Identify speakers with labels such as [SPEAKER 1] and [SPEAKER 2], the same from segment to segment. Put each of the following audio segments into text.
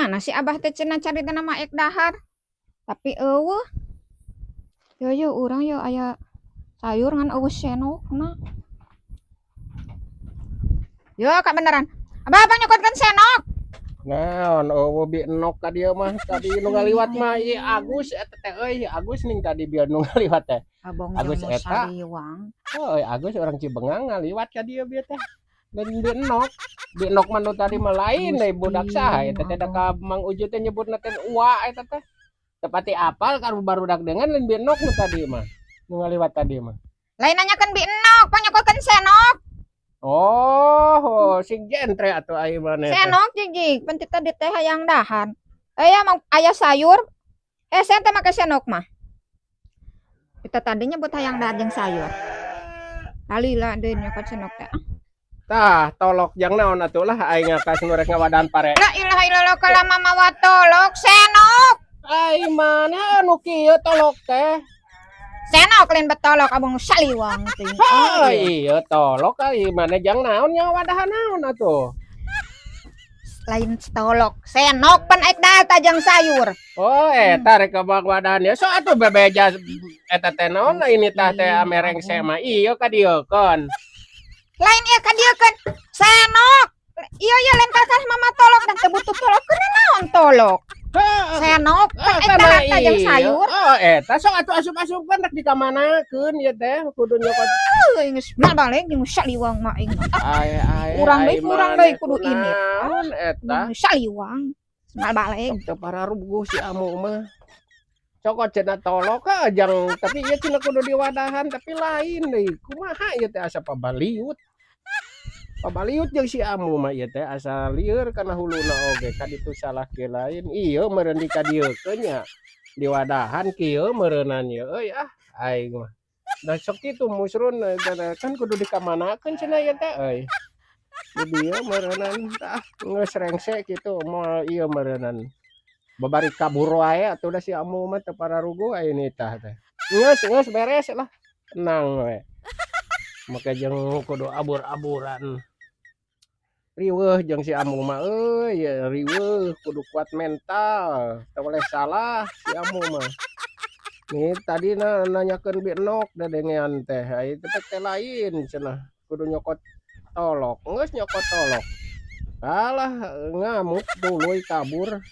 [SPEAKER 1] mana si Abah teh cenah carita nama ek dahar. Tapi eueuh. Yo urang yo aya sayur ngan eueuh senokna. Yo kak beneran. Abah apa nyokotkeun senok?
[SPEAKER 2] Naon bi enok ka dieu mah tadi nu ngaliwat mah ieu Agus eta teh euy Agus ning tadi biar nu ngaliwat teh.
[SPEAKER 1] Abang
[SPEAKER 2] Agus
[SPEAKER 1] jeung
[SPEAKER 2] eta.
[SPEAKER 1] sariwang.
[SPEAKER 2] Euy Agus orang Cibengang ngaliwat ka dieu bieu teh. Dan bi enok. Bi enok mah nu tadi mah lain deui budak saha eta teh da ka Mang Uju teh nyebutna teh Uwa eta teh. Tepati apal karo barudak dengan lain bi enok nu tadi mah. Nu ngaliwat tadi mah.
[SPEAKER 1] Lain nanyakeun bi enok, panyokotkeun senok.
[SPEAKER 2] Oh, sing jentre atuh ai mah teh.
[SPEAKER 1] Senok jijik, penting tadi teh hayang dahan. Mang aya sayur. Sen teh make senok mah. Kita tadi nyebut hayang dahan jeung sayur. Alila deui nyokot senok teh.
[SPEAKER 2] Tah, tolok jang naon atuh lah aing ngakas nu rek ngawadahan pare.
[SPEAKER 1] La ilaha illallah kala mama wa tolok senok.
[SPEAKER 2] Ai mana anu kieu tolok teh?
[SPEAKER 1] Senok lain betolok abang saliwang teh.
[SPEAKER 2] Oh iya tolok ai mana jang naon nya wadahan naon atuh?
[SPEAKER 1] Lain tolok, senok pan aik data jeung sayur.
[SPEAKER 2] Oh eta rek kabag wadahan ya. So atuh bebeja eta teh naon ini tah teh amereng sema ieu ka dieu kon.
[SPEAKER 1] Lain ieu ka dieu kan senok. Iya lain kakak mama tolok dan teu butuh tolok keuna naon tolok. Senok pan aik data jeung sayur.
[SPEAKER 2] Oh eta sok atuh asup-asupkeun rek dikamanakeun ieu teh kudu nyokot.
[SPEAKER 1] Geus mal balik jeung saliwang mah aing. Urang deui kudu ini.
[SPEAKER 2] Naon eta?
[SPEAKER 1] Saliwang. Mal balik.
[SPEAKER 2] Teu pararuguh si Amu mah. Cokot cenah tolok jang tapi ieu cenah kudu diwadahan tapi lain deui. Kumaha ieu teh asa pabaliut. Pabaliut jeung si Amu mah ieu teh asa lieur kana huluna oge ka ditu salah ke lain. Ieu meureun dikadiekeun nya. Diwadahan kieu meureunan ieu euy aing mah. Da sok kitu musrun kan kudu dikamanakeun cenah ieu teh euy. Di dieu meureunan tah geus rengse kitu moal ieu meureunan. Babari kabur wae atuh da si Amu mah teu pararuguh aya ni tah teh. Geus beres lah. Tenang we. Make jeung kudu abur-aburan. Riweuh jeung si Amu mah euy riweuh kudu kuat mental teu boleh salah si Amu mah. Nih tadi nanyakeun bi enok dadengean teh ai teh lain cenah kudu nyokot tolok geus nyokot tolok. Alah ngamuk tuluy kabur.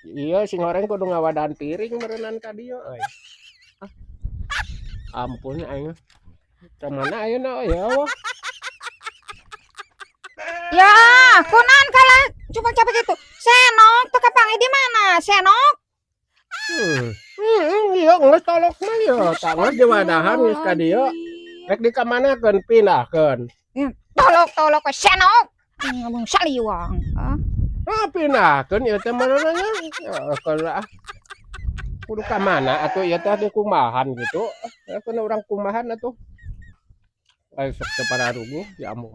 [SPEAKER 2] Iya si ngoreng kudu ngawadahan piring meureunan ka dieu euy. Ampun aing. Camana ayeuna ya Allah.
[SPEAKER 1] Ya, kunaon kala coba gitu. Senok teu kapangi di mana? Senok?
[SPEAKER 2] Iya geus tolok mah ya, tah geus diwadahan geus ka dieu. Rek dikamanakeun pindahkeun.
[SPEAKER 1] Tolok we senok. Ngomong saliwang.
[SPEAKER 2] Pindahkeun ieu teh meureunan nya. Kudu ka mana atuh ieu teh kumahan gitu. Kana urang kumahan atuh. Ai sok teu pararuguh ya Amu.